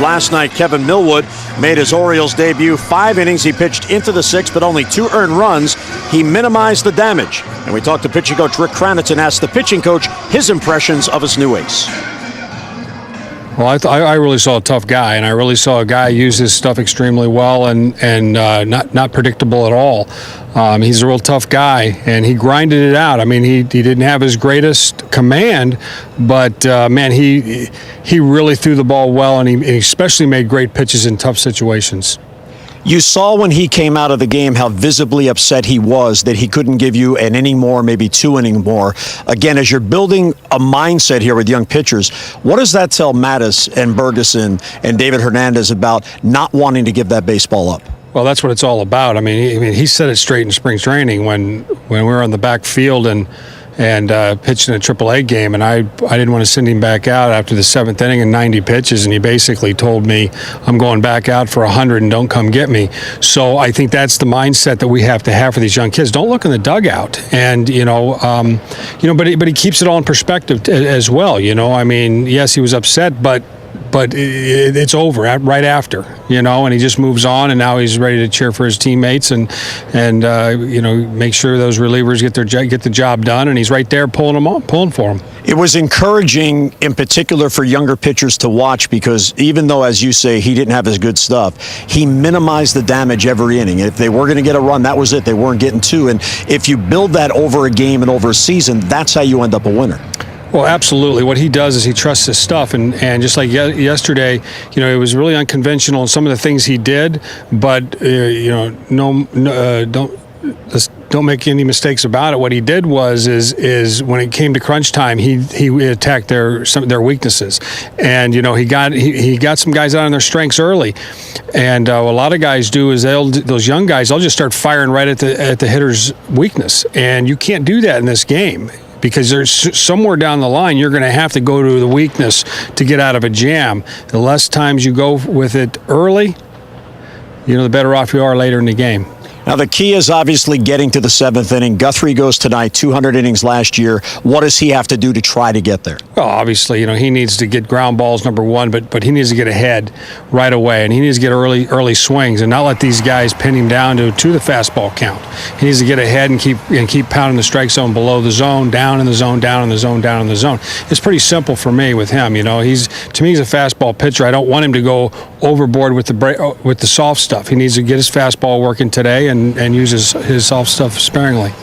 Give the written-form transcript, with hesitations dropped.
Last night, Kevin Millwood made his Orioles debut. 5 innings. He pitched into the 6th, but only 2 earned runs. He minimized the damage. And we talked to pitching coach Rick Kranitz and asked the pitching coach his impressions of his new ace. Well, I really saw a tough guy, and I really saw a guy use his stuff extremely well and not predictable at all. He's a real tough guy, and he grinded it out. I mean, he didn't have his greatest command, but man, he really threw the ball well, and he especially made great pitches in tough situations. You saw when he came out of the game how visibly upset he was that he couldn't give you an inning more, maybe 2 innings more. Again, as you're building a mindset here with young pitchers, what does that tell Mattis and Bergeson and David Hernandez about not wanting to give that baseball up? Well, that's what it's all about. I mean, he said it straight in spring training when we were on the back field and pitched in a AAA game, and I didn't want to send him back out after the 7th inning and 90 pitches, and he basically told me, I'm going back out for 100 and don't come get me. So I think that's the mindset that we have to have for these young kids. Don't look in the dugout, and but he keeps it all in perspective as well. I mean, yes, he was upset, but it's over right after, and he just moves on, and now he's ready to cheer for his teammates and make sure those relievers get the job done, and he's right there pulling for them. It was encouraging in particular for younger pitchers to watch because even though, as you say, he didn't have his good stuff, he minimized the damage every inning. If they were going to get a run, that was it. They weren't getting 2, and if you build that over a game and over a season, that's how you end up a winner. Well, absolutely. What he does is he trusts his stuff, and just like yesterday, it was really unconventional in some of the things he did, but don't make any mistakes about it. What he did is when it came to crunch time, he attacked their weaknesses, and he got some guys out on their strengths early, and what a lot of guys do is those young guys, they'll just start firing right at the hitter's weakness, and you can't do that in this game. Because there's somewhere down the line you're going to have to go to the weakness to get out of a jam. The less times you go with it early, the better off you are later in the game. Now, the key is obviously getting to the 7th inning. Guthrie goes tonight, 200 innings last year. What does he have to do to try to get there? Well, obviously, he needs to get ground balls, number one, but he needs to get ahead right away, and he needs to get early swings and not let these guys pin him down to the fastball count. He needs to get ahead and keep pounding the strike zone below the zone, down in the zone, down in the zone, down in the zone. It's pretty simple for me with him. To me, he's a fastball pitcher. I don't want him to go overboard with the soft stuff. He needs to get his fastball working today and use his soft stuff sparingly.